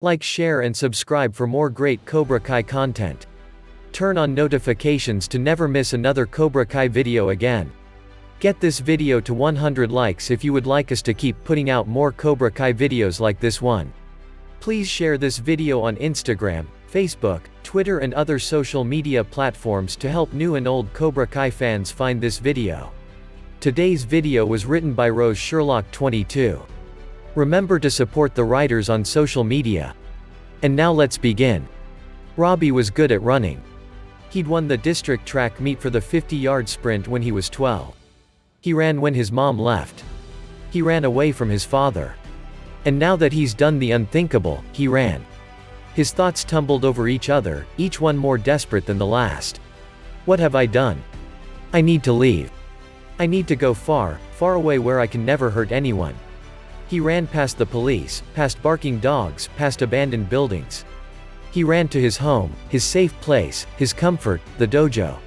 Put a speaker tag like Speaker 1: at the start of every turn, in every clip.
Speaker 1: Like, share and subscribe for more great Cobra Kai content. Turn on notifications to never miss another Cobra Kai video again. Get this video to 100 likes if you would like us to keep putting out more Cobra Kai videos like this one. Please share this video on Instagram, Facebook, Twitter and other social media platforms to help new and old Cobra Kai fans find this video. Today's video was written by Rose Sherlock 22. Remember to support the writers on social media. And now let's begin. Robby was good at running. He'd won the district track meet for the 50-yard sprint when he was 12. He ran when his mom left. He ran away from his father. And now that he's done the unthinkable, he ran. His thoughts tumbled over each other, each one more desperate than the last. What have I done? I need to leave. I need to go far, far away where I can never hurt anyone. He ran past the police, past barking dogs, past abandoned buildings. He ran to his home, his safe place, his comfort, the dojo.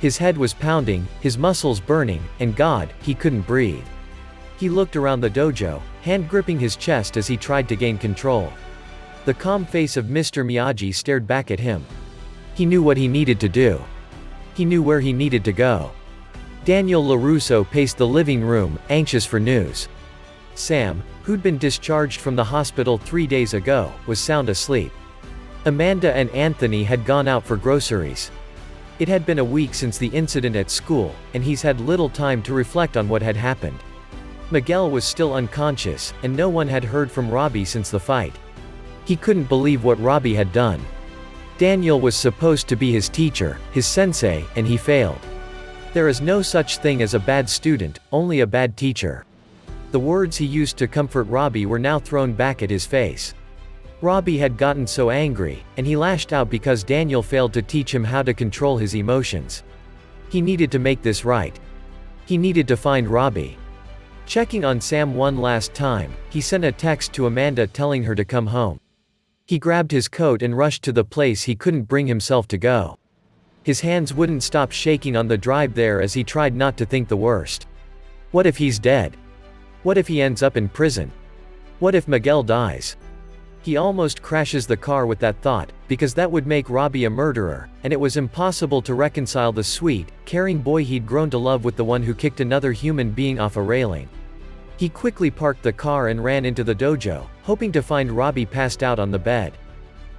Speaker 1: His head was pounding, his muscles burning, and God, he couldn't breathe. He looked around the dojo, hand gripping his chest as he tried to gain control. The calm face of Mr. Miyagi stared back at him. He knew what he needed to do. He knew where he needed to go. Daniel LaRusso paced the living room, anxious for news. Sam, who'd been discharged from the hospital 3 days ago, was sound asleep. Amanda and Anthony had gone out for groceries. It had been a week since the incident at school, and he's had little time to reflect on what had happened. Miguel was still unconscious, and no one had heard from Robby since the fight. He couldn't believe what Robby had done. Daniel was supposed to be his teacher, his sensei, and he failed. There is no such thing as a bad student, only a bad teacher. The words he used to comfort Robby were now thrown back at his face. Robby had gotten so angry, and he lashed out because Daniel failed to teach him how to control his emotions. He needed to make this right. He needed to find Robby. Checking on Sam one last time, he sent a text to Amanda telling her to come home. He grabbed his coat and rushed to the place he couldn't bring himself to go. His hands wouldn't stop shaking on the drive there as he tried not to think the worst. What if he's dead? What if he ends up in prison? What if Miguel dies? He almost crashes the car with that thought, because that would make Robby a murderer, and it was impossible to reconcile the sweet, caring boy he'd grown to love with the one who kicked another human being off a railing. He quickly parked the car and ran into the dojo, hoping to find Robby passed out on the bed.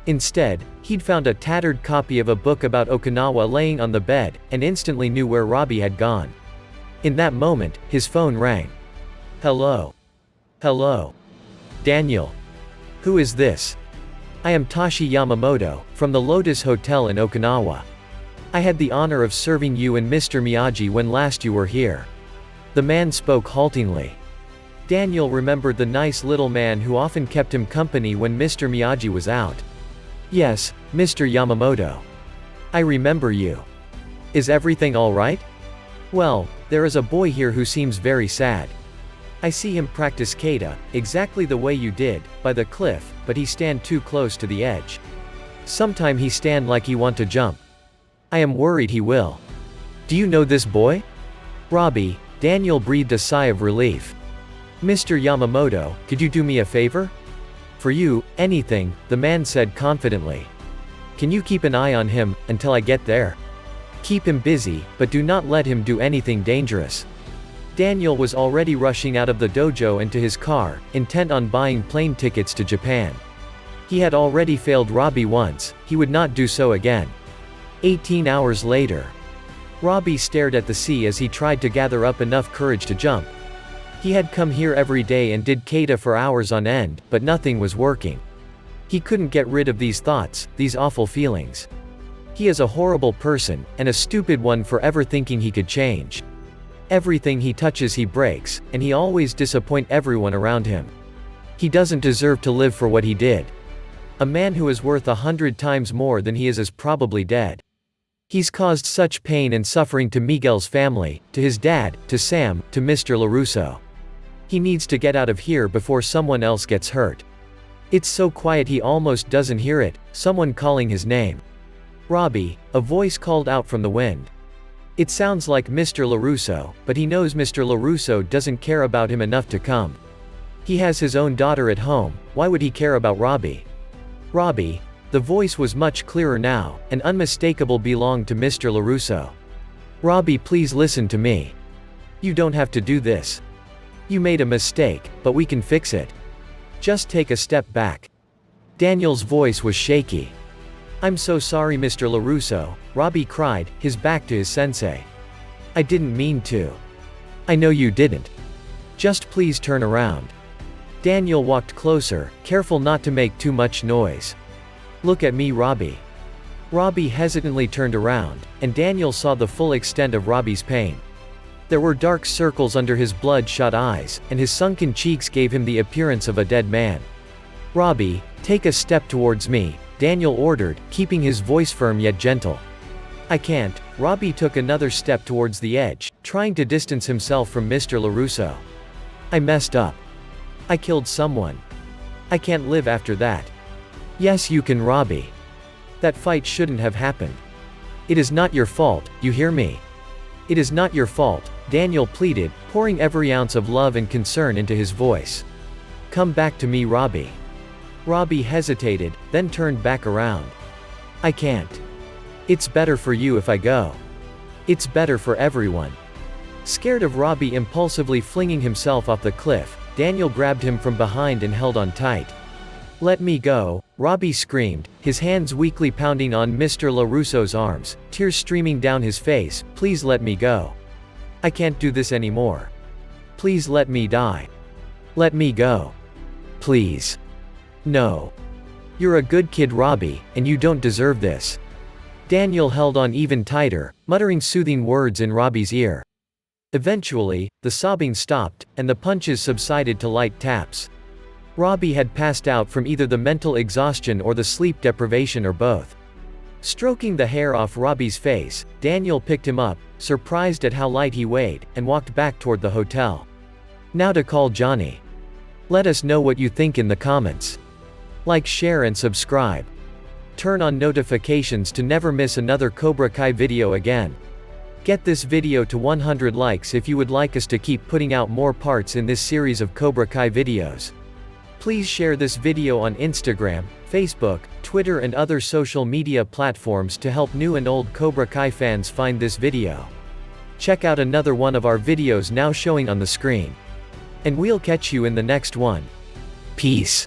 Speaker 1: Instead, he'd found a tattered copy of a book about Okinawa laying on the bed, and instantly knew where Robby had gone. In that moment, his phone rang. Hello. Hello. Daniel. Who is this? I am Tashi Yamamoto, from the Lotus Hotel in Okinawa. I had the honor of serving you and Mr. Miyagi when last you were here. The man spoke haltingly. Daniel remembered the nice little man who often kept him company when Mr. Miyagi was out. Yes, Mr. Yamamoto. I remember you. Is everything all right? Well, there is a boy here who seems very sad. I see him practice kata, exactly the way you did, by the cliff, but he stand too close to the edge. Sometime he stand like he want to jump. I am worried he will. Do you know this boy? Robby, Daniel breathed a sigh of relief. Mr. Yamamoto, could you do me a favor? For you, anything, the man said confidently. Can you keep an eye on him, until I get there? Keep him busy, but do not let him do anything dangerous. Daniel was already rushing out of the dojo and to his car, intent on buying plane tickets to Japan. He had already failed Robby once, he would not do so again. 18 hours later. Robby stared at the sea as he tried to gather up enough courage to jump. He had come here every day and did kata for hours on end, but nothing was working. He couldn't get rid of these thoughts, these awful feelings. He is a horrible person, and a stupid one for ever thinking he could change. Everything he touches he breaks, and he always disappoint everyone around him. He doesn't deserve to live for what he did. A man who is worth 100 times more than he is probably dead. He's caused such pain and suffering to Miguel's family, to his dad, to Sam, to Mr. LaRusso. He needs to get out of here before someone else gets hurt. It's so quiet he almost doesn't hear it, someone calling his name. Robby, a voice called out from the wind. It sounds like Mr. LaRusso, but he knows Mr. LaRusso doesn't care about him enough to come. He has his own daughter at home, why would he care about Robby? Robby. The voice was much clearer now, and unmistakable belonged to Mr. LaRusso. Robby, please listen to me. You don't have to do this. You made a mistake, but we can fix it. Just take a step back. Daniel's voice was shaky. I'm so sorry, Mr. LaRusso, Robby cried, his back to his sensei. I didn't mean to. I know you didn't. Just please turn around. Daniel walked closer, careful not to make too much noise. Look at me, Robby. Robby hesitantly turned around, and Daniel saw the full extent of Robby's pain. There were dark circles under his bloodshot eyes, and his sunken cheeks gave him the appearance of a dead man. Robby, take a step towards me, Daniel ordered, keeping his voice firm yet gentle. I can't. Robby took another step towards the edge, trying to distance himself from Mr. LaRusso. I messed up. I killed someone. I can't live after that. Yes, you can, Robby. That fight shouldn't have happened. It is not your fault, you hear me? It is not your fault, Daniel pleaded, pouring every ounce of love and concern into his voice. Come back to me, Robby. Robby hesitated, then turned back around. I can't. It's better for you if I go. It's better for everyone. Scared of Robby impulsively flinging himself off the cliff, Daniel grabbed him from behind and held on tight. Let me go, Robby screamed, his hands weakly pounding on Mr. LaRusso's arms, tears streaming down his face. Please let me go. I can't do this anymore. Please let me die. Let me go. Please. No. You're a good kid, Robby, and you don't deserve this. Daniel held on even tighter, muttering soothing words in Robby's ear. Eventually, the sobbing stopped, and the punches subsided to light taps. Robby had passed out from either the mental exhaustion or the sleep deprivation or both. Stroking the hair off Robby's face, Daniel picked him up, surprised at how light he weighed, and walked back toward the hotel. Now to call Johnny. Let us know what you think in the comments. Like, share and subscribe. Turn on notifications to never miss another Cobra Kai video again. Get this video to 100 likes if you would like us to keep putting out more parts in this series of Cobra Kai videos. Please share this video on Instagram, Facebook, Twitter and other social media platforms to help new and old Cobra Kai fans find this video. Check out another one of our videos now showing on the screen. And we'll catch you in the next one. Peace.